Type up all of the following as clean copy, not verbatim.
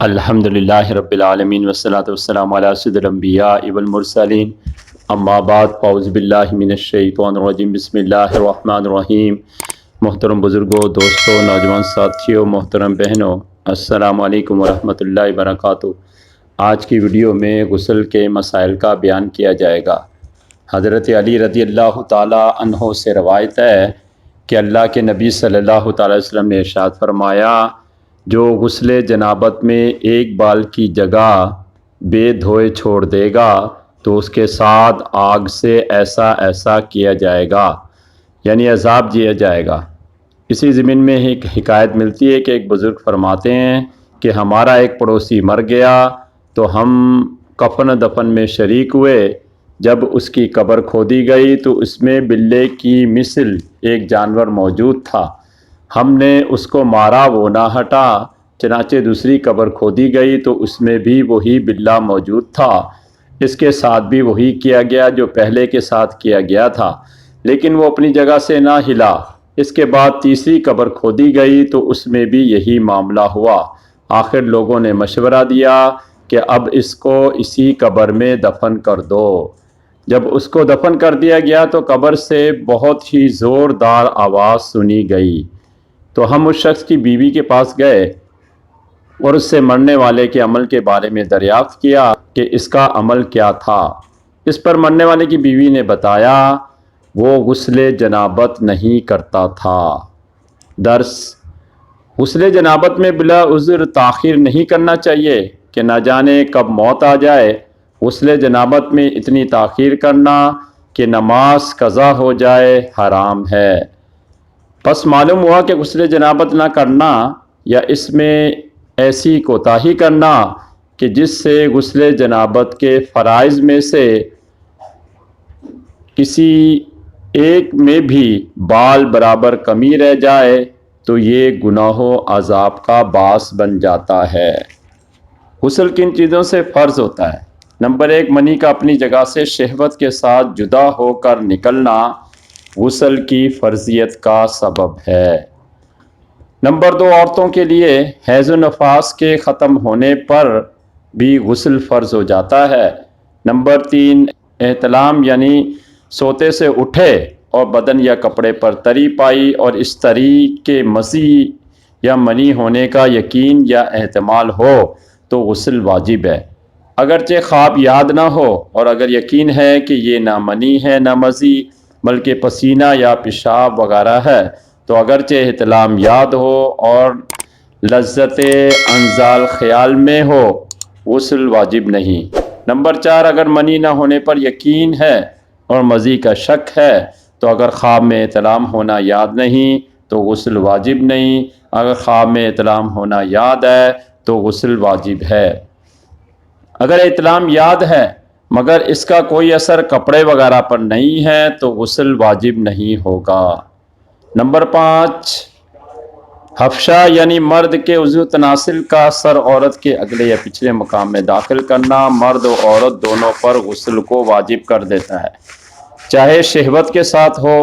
الحمدللہ رب العالمین والصلاة والسلام علی سید الانبیاء والمرسلین اما بعد فاعوذ باللہ من الشیطان الرجیم بسم اللہ الرحمن الرحیم۔ محترم بزرگوں، دوستوں، نوجوان ساتھیوں، محترم بہنوں، السلام علیکم ورحمۃ اللہ وبرکاتہ۔ آج کی ویڈیو میں غسل کے مسائل کا بیان کیا جائے گا۔ حضرت علی رضی اللہ تعالی عنہ سے روایت ہے کہ اللہ کے نبی صلی اللہ تعالی وسلم نے ارشاد فرمایا، جو غسل جنابت میں ایک بال کی جگہ بے دھوئے چھوڑ دے گا تو اس کے ساتھ آگ سے ایسا ایسا کیا جائے گا، یعنی عذاب دیا جائے گا۔ اسی ضمن میں ایک حکایت ملتی ہے کہ ایک بزرگ فرماتے ہیں کہ ہمارا ایک پڑوسی مر گیا تو ہم کفن دفن میں شریک ہوئے۔ جب اس کی قبر کھودی گئی تو اس میں بلے کی مثل ایک جانور موجود تھا۔ ہم نے اس کو مارا، وہ نہ ہٹا، چنانچہ دوسری قبر کھودی گئی تو اس میں بھی وہی بلہ موجود تھا۔ اس کے ساتھ بھی وہی کیا گیا جو پہلے کے ساتھ کیا گیا تھا، لیکن وہ اپنی جگہ سے نہ ہلا۔ اس کے بعد تیسری قبر کھودی گئی تو اس میں بھی یہی معاملہ ہوا۔ آخر لوگوں نے مشورہ دیا کہ اب اس کو اسی قبر میں دفن کر دو۔ جب اس کو دفن کر دیا گیا تو قبر سے بہت ہی زوردار آواز سنی گئی، تو ہم اس شخص کی بیوی کے پاس گئے اور اس سے مرنے والے کے عمل کے بارے میں دریافت کیا کہ اس کا عمل کیا تھا۔ اس پر مرنے والے کی بیوی نے بتایا، وہ غسل جنابت نہیں کرتا تھا۔ درس: غسل جنابت میں بلا عذر تاخیر نہیں کرنا چاہیے کہ نہ جانے کب موت آ جائے۔ غسل جنابت میں اتنی تاخیر کرنا کہ نماز قضا ہو جائے حرام ہے۔ پس معلوم ہوا کہ غسل جنابت نہ کرنا یا اس میں ایسی کوتاہی کرنا کہ جس سے غسل جنابت کے فرائض میں سے کسی ایک میں بھی بال برابر کمی رہ جائے تو یہ گناہ و عذاب کا باعث بن جاتا ہے۔ غسل کن چیزوں سے فرض ہوتا ہے؟ نمبر 1، منی کا اپنی جگہ سے شہوت کے ساتھ جدا ہو کر نکلنا غسل کی فرضیت کا سبب ہے۔ نمبر 2، عورتوں کے لیے حیض و نفاس کے ختم ہونے پر بھی غسل فرض ہو جاتا ہے۔ نمبر 3، احتلام یعنی سوتے سے اٹھے اور بدن یا کپڑے پر تری پائی اور اس تری کے مزی یا منی ہونے کا یقین یا احتمال ہو تو غسل واجب ہے، اگرچہ خواب یاد نہ ہو، اور اگر یقین ہے کہ یہ نہ منی ہے نہ مزی بلکہ پسینہ یا پیشاب وغیرہ ہے تو اگرچہ احتلام یاد ہو اور لذت انزال خیال میں ہو، غسل واجب نہیں۔ نمبر 4، اگر منی نہ ہونے پر یقین ہے اور مزی کا شک ہے تو اگر خواب میں احتلام ہونا یاد نہیں تو غسل واجب نہیں، اگر خواب میں احتلام ہونا یاد ہے تو غسل واجب ہے۔ اگر احتلام یاد ہے مگر اس کا کوئی اثر کپڑے وغیرہ پر نہیں ہے تو غسل واجب نہیں ہوگا۔ نمبر 5، حفشہ یعنی مرد کے عضو تناسل کا سر عورت کے اگلے یا پچھلے مقام میں داخل کرنا مرد و عورت دونوں پر غسل کو واجب کر دیتا ہے، چاہے شہوت کے ساتھ ہو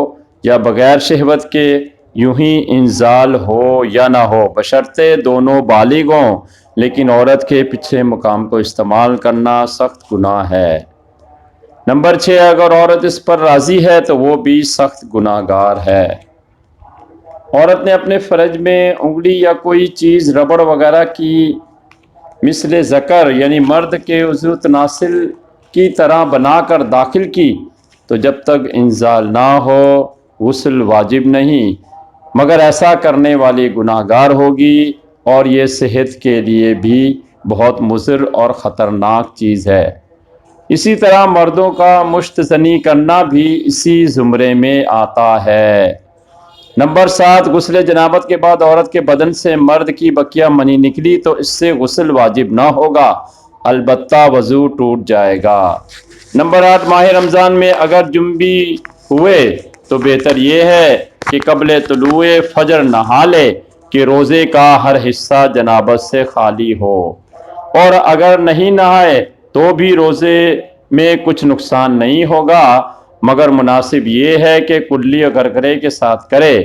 یا بغیر شہوت کے، یوں ہی انزال ہو یا نہ ہو، بشرطے دونوں بالغ ہوں، لیکن عورت کے پچھلے مقام کو استعمال کرنا سخت گناہ ہے۔ نمبر 6، اگر عورت اس پر راضی ہے تو وہ بھی سخت گناہ گار ہے۔ عورت نے اپنے فرج میں انگلی یا کوئی چیز ربڑ وغیرہ کی مثل ذکر یعنی مرد کے عضو تناسل کی طرح بنا کر داخل کی تو جب تک انزال نہ ہو غسل واجب نہیں، مگر ایسا کرنے والی گناہ گار ہوگی اور یہ صحت کے لیے بھی بہت مضر اور خطرناک چیز ہے۔ اسی طرح مردوں کا مشت زنی کرنا بھی اسی زمرے میں آتا ہے۔ نمبر 7، غسل جنابت کے بعد عورت کے بدن سے مرد کی بقیہ منی نکلی تو اس سے غسل واجب نہ ہوگا، البتہ وضو ٹوٹ جائے گا۔ نمبر 8، ماہ رمضان میں اگر جنبی ہوئے تو بہتر یہ ہے کہ قبل طلوع فجر نہا لے کہ روزے کا ہر حصہ جنابت سے خالی ہو، اور اگر نہیں نہائے تو بھی روزے میں کچھ نقصان نہیں ہوگا، مگر مناسب یہ ہے کہ کلی گرگرے کے ساتھ کرے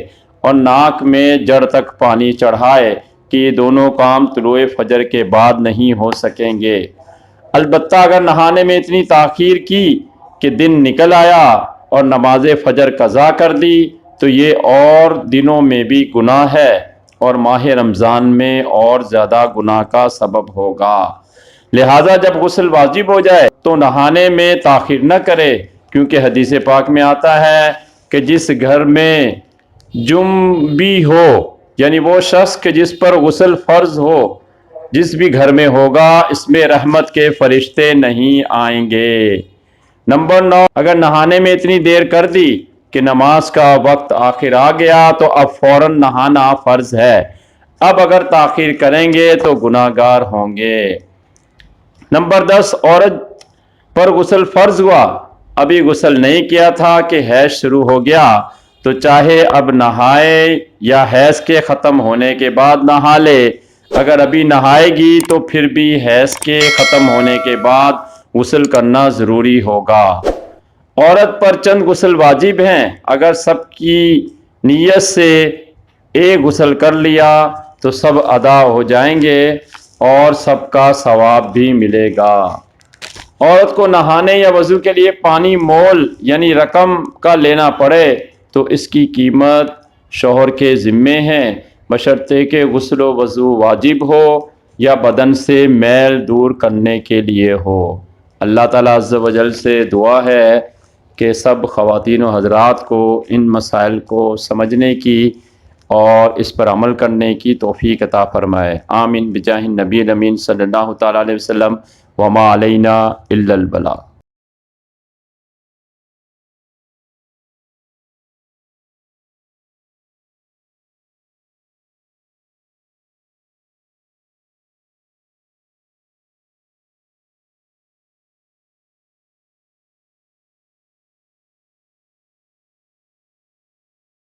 اور ناک میں جڑ تک پانی چڑھائے کہ یہ دونوں کام طلوع فجر کے بعد نہیں ہو سکیں گے۔ البتہ اگر نہانے میں اتنی تاخیر کی کہ دن نکل آیا اور نماز فجر قضا کر دی تو یہ اور دنوں میں بھی گناہ ہے اور ماہ رمضان میں اور زیادہ گناہ کا سبب ہوگا۔ لہٰذا جب غسل واجب ہو جائے تو نہانے میں تاخیر نہ کرے، کیونکہ حدیث پاک میں آتا ہے کہ جس گھر میں جنبی ہو، یعنی وہ شخص کہ جس پر غسل فرض ہو، جس بھی گھر میں ہوگا، اس میں رحمت کے فرشتے نہیں آئیں گے۔ نمبر 9، اگر نہانے میں اتنی دیر کر دی کہ نماز کا وقت آخر آ گیا تو اب فوراً نہانا فرض ہے۔ اب اگر تاخیر کریں گے تو گناہ گار ہوں گے۔ نمبر 10، عورت پر غسل فرض ہوا، ابھی غسل نہیں کیا تھا کہ حیض شروع ہو گیا تو چاہے اب نہائے یا حیض کے ختم ہونے کے بعد نہا لے۔ اگر ابھی نہائے گی تو پھر بھی حیض کے ختم ہونے کے بعد غسل کرنا ضروری ہوگا۔ عورت پر چند غسل واجب ہیں، اگر سب کی نیت سے ایک غسل کر لیا تو سب ادا ہو جائیں گے اور سب کا ثواب بھی ملے گا۔ عورت کو نہانے یا وضو کے لیے پانی مول یعنی رقم کا لینا پڑے تو اس کی قیمت شوہر کے ذمے ہے، بشرطے کہ غسل و وضو واجب ہو یا بدن سے میل دور کرنے کے لیے ہو۔ اللہ تعالیٰ عز و جل سے دعا ہے کہ سب خواتین و حضرات کو ان مسائل کو سمجھنے کی اور اس پر عمل کرنے کی توفیق عطا فرمائے۔ آمین بجاہ النبی الامین صلی اللہ تعالیٰ علیہ وسلم۔ وما علینا الا البلاغ۔